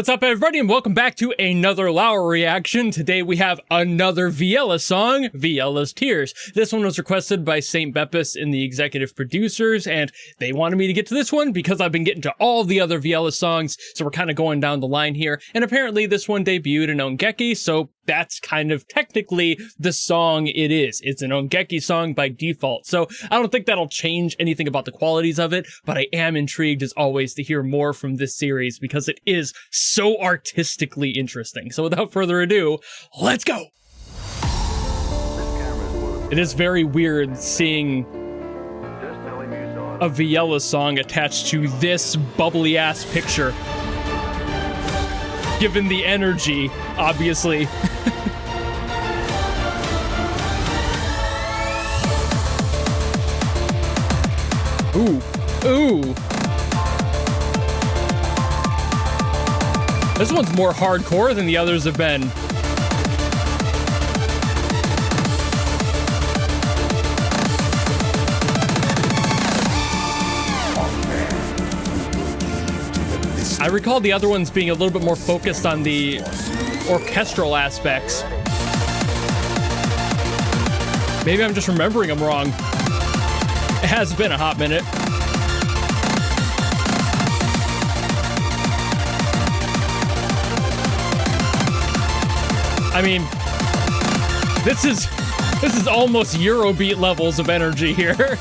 what's up, everybody, and welcome back to another Laur reaction. Today we have another Viyella song, Viyella's Tears. This one was requested by St. Beppis in the executive producers, and they wanted me to get to this one because I've been getting to all the other Viyella songs, so we're kind of going down the line here. And apparently this one debuted in Ongeki, so that's kind of technically the song it is. It's an Ongeki song by default, so I don't think that'll change anything about the qualities of it, but I am intrigued as always to hear more from this series because it is so artistically interesting. So without further ado, let's go! It is very weird seeing a Viyella song attached to this bubbly ass picture. Given the energy, obviously. Ooh, ooh. This one's more hardcore than the others have been. I recall the other ones being a little bit more focused on the orchestral aspects. Maybe I'm just remembering them wrong. It has been a hot minute. I mean, this is almost Eurobeat levels of energy here.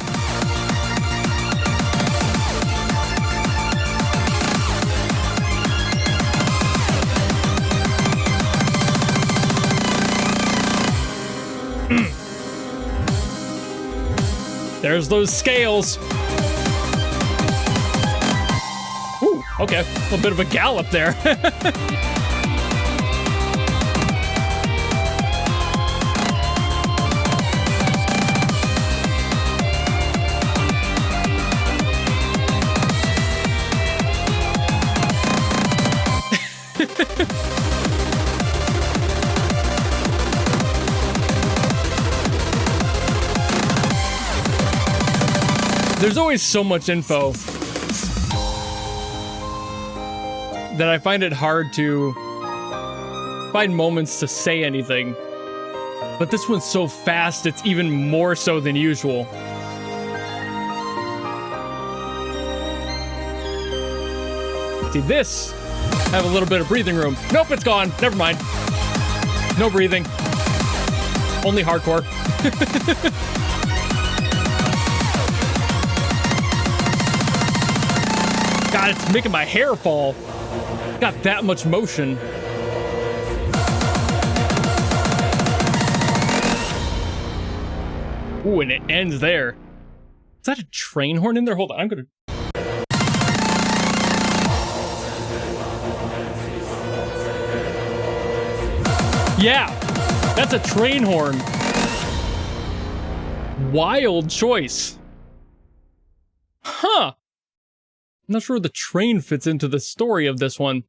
There's those scales. Ooh, okay, a little bit of a gallop there. There's always so much info that I find it hard to find moments to say anything. But this one's so fast, it's even more so than usual. See, this, I have a little bit of breathing room. Nope, it's gone. Never mind. No breathing. Only hardcore. God, it's making my hair fall. Got that much motion. Ooh, and it ends there. Is that a train horn in there? Hold on, I'm gonna... Yeah, that's a train horn. Wild choice. Huh. I'm not sure where the train fits into the story of this one.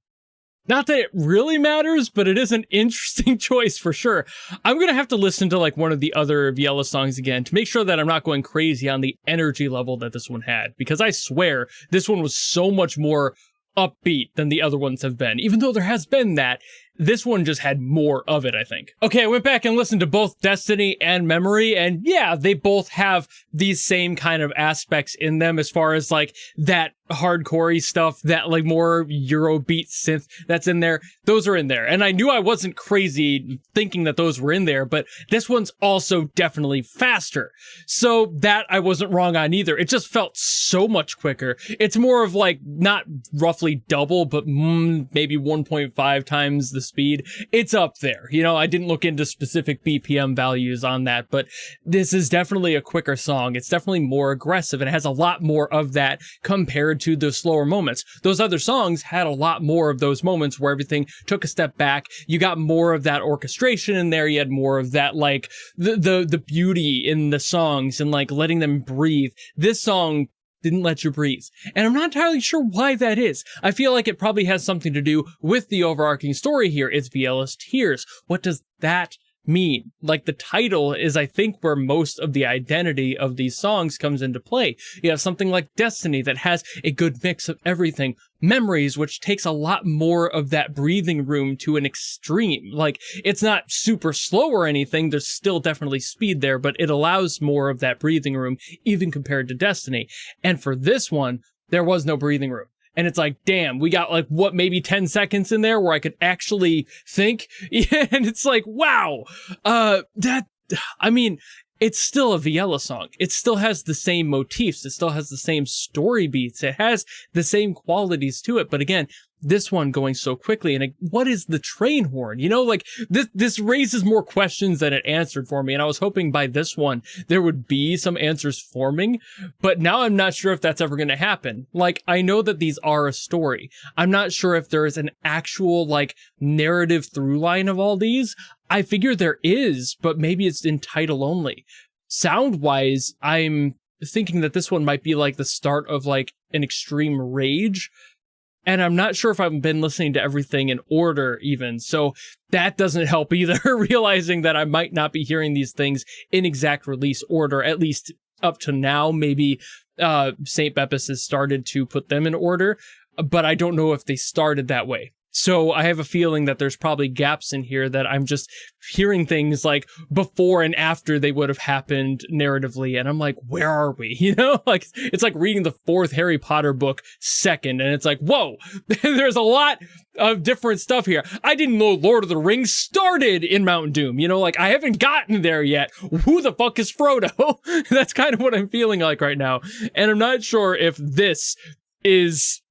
Not that it really matters, but it is an interesting choice for sure. I'm gonna have to listen to like one of the other Viyella songs again to make sure that I'm not going crazy on the energy level that this one had, because I swear this one was so much more upbeat than the other ones have been. Even though there has been that, this one just had more of it, I think. Okay, I went back and listened to both Destiny and Memory, and yeah, they both have these same kind of aspects in them as far as like that hardcore-y stuff, that like more Eurobeat synth that's in there. Those are in there. And I knew I wasn't crazy thinking that those were in there, but this one's also definitely faster. So that I wasn't wrong on either. It just felt so much quicker. It's more of like not roughly double, but maybe 1.5 times the speed. It's up there. You know, I didn't look into specific BPM values on that, but this is definitely a quicker song. It's definitely more aggressive, and it has a lot more of that compared to the slower moments. Those other songs had a lot more of those moments where everything took a step back. You got more of that orchestration in there. You had more of that, like, the beauty in the songs and, like, letting them breathe. This song didn't let you breathe. And I'm not entirely sure why that is. I feel like it probably has something to do with the overarching story here. It's Viyella's Tears. What does that mean. Like, the title is, I think, where most of the identity of these songs comes into play. You have something like Destiny that has a good mix of everything. Memories, which takes a lot more of that breathing room to an extreme. Like, it's not super slow or anything. There's still definitely speed there, but it allows more of that breathing room, even compared to Destiny. And for this one, there was no breathing room. And it's like, damn, we got like, what, maybe 10 seconds in there where I could actually think. And it's like, wow, it's still a Viyella song. It still has the same motifs. It still has the same story beats. It has the same qualities to it. But again, this one going so quickly. And what is the train horn? You know, like this raises more questions than it answered for me. And I was hoping by this one, there would be some answers forming, but now I'm not sure if that's ever going to happen. Like, I know that these are a story. I'm not sure if there is an actual like narrative through line of all these. I figure there is, but maybe it's in title only. Sound wise, I'm thinking that this one might be like the start of like an extreme rage. And I'm not sure if I've been listening to everything in order even. So that doesn't help either, realizing that I might not be hearing these things in exact release order, at least up to now. Maybe St. Bepis has started to put them in order, but I don't know if they started that way. So I have a feeling that there's probably gaps in here that I'm just hearing things like before and after they would have happened narratively. And I'm like, where are we? You know, like it's like reading the 4th Harry Potter book second. And it's like, whoa, there's a lot of different stuff here. I didn't know Lord of the Rings started in Mount Doom. You know, like I haven't gotten there yet. Who the fuck is Frodo? That's kind of what I'm feeling like right now. And I'm not sure if this is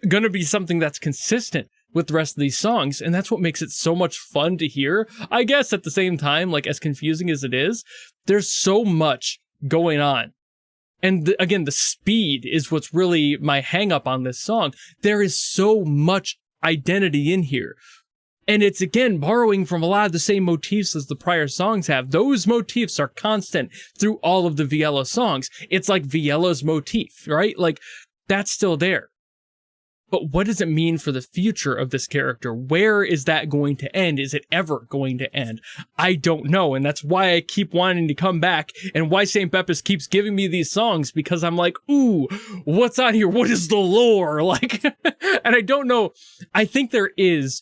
going to be something that's consistent with the rest of these songs, and that's what makes it so much fun to hear. I guess at the same time, like as confusing as it is, there's so much going on. And again, the speed is what's really my hang up on this song. There is so much identity in here. And it's, again, borrowing from a lot of the same motifs as the prior songs have. Those motifs are constant through all of the Viyella songs. It's like Viyella's motif, right? Like, that's still there. But what does it mean for the future of this character? Where is that going to end? Is it ever going to end? I don't know. And that's why I keep wanting to come back and why St. Bepis keeps giving me these songs, because I'm like, ooh, what's on here? What is the lore? Like, and I don't know. I think there is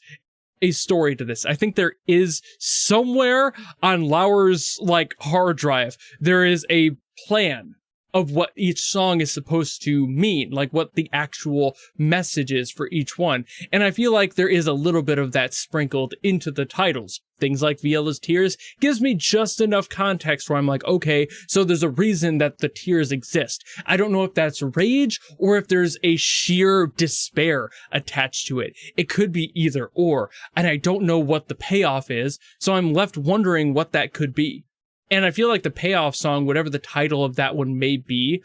a story to this. I think there is somewhere on Laur's like hard drive, there is a plan of what each song is supposed to mean, like what the actual message is for each one. And I feel like there is a little bit of that sprinkled into the titles. Things like Viyella's Tears gives me just enough context where I'm like, okay, so there's a reason that the tears exist. I don't know if that's rage or if there's a sheer despair attached to it. It could be either or, and I don't know what the payoff is, so I'm left wondering what that could be. And I feel like the payoff song, whatever the title of that one may be,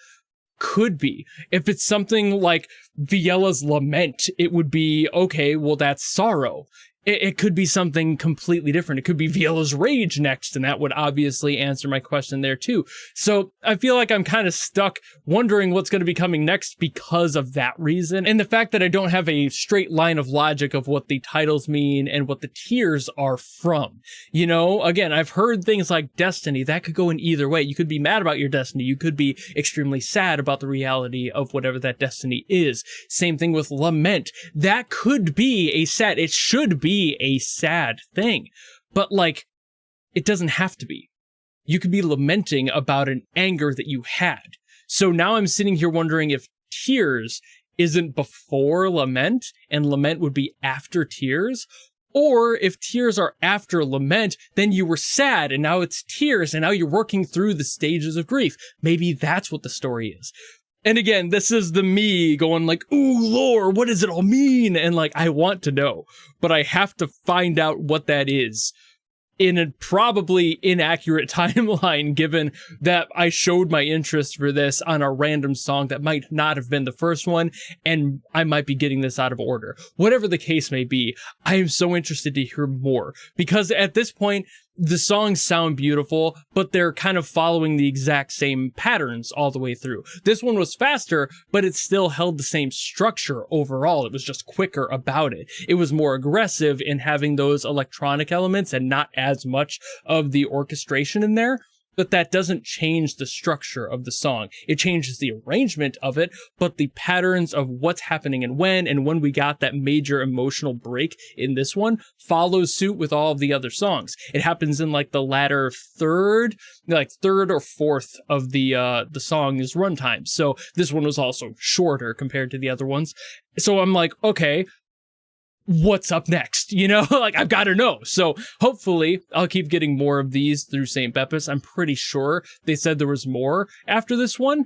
could be. If it's something like Viyella's Lament, it would be, okay, well, that's sorrow. It could be something completely different. It could be Viyella's Rage next, and that would obviously answer my question there too. So I feel like I'm kind of stuck wondering what's going to be coming next because of that reason. And the fact that I don't have a straight line of logic of what the titles mean and what the tears are from. You know, again, I've heard things like Destiny. That could go in either way. You could be mad about your destiny. You could be extremely sad about the reality of whatever that destiny is. Same thing with Lament. That could be a sad, it should be a sad thing, but like, it doesn't have to be. You could be lamenting about an anger that you had. So now I'm sitting here wondering if tears isn't before lament and lament would be after tears, or if tears are after lament, then you were sad and now it's tears and now you're working through the stages of grief. Maybe that's what the story is. And again, this is the me going like, ooh, Laur, what does it all mean? And like, I want to know, but I have to find out what that is in a probably inaccurate timeline, given that I showed my interest for this on a random song that might not have been the first one, and I might be getting this out of order. Whatever the case may be, I am so interested to hear more, because at this point, the songs sound beautiful, but they're kind of following the exact same patterns all the way through. This one was faster, but it still held the same structure overall. It was just quicker about it. It was more aggressive in having those electronic elements and not as much of the orchestration in there. But that doesn't change the structure of the song. It changes the arrangement of it, but the patterns of what's happening and when we got that major emotional break in this one follows suit with all of the other songs. It happens in like the latter third or fourth of the song's runtime. So this one was also shorter compared to the other ones. So I'm like, okay, what's up next? You know, like I've got to know. So hopefully I'll keep getting more of these through St. Bepis. I'm pretty sure they said there was more after this one.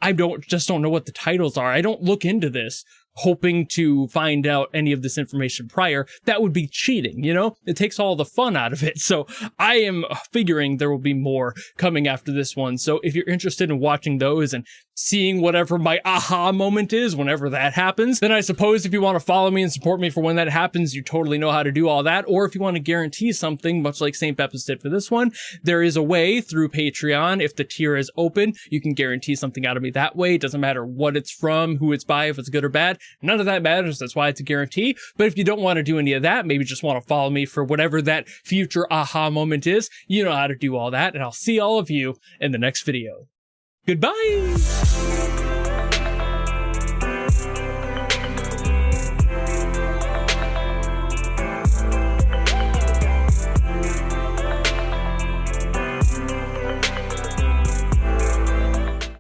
I don't know what the titles are. I don't look into this hoping to find out any of this information prior. That would be cheating, you know? It takes all the fun out of it. So I am figuring there will be more coming after this one. So if you're interested in watching those and seeing whatever my aha moment is whenever that happens, then I suppose if you want to follow me and support me for when that happens, you totally know how to do all that. Or if you want to guarantee something, much like St. Bepis did for this one, there is a way through Patreon. If the tier is open, you can guarantee something out of me that way. It doesn't matter what it's from, who it's by, if it's good or bad. None of that matters. That's why it's a guarantee. But if you don't want to do any of that, maybe just want to follow me for whatever that future aha moment is, you know how to do all that. And I'll see all of you in the next video. Goodbye!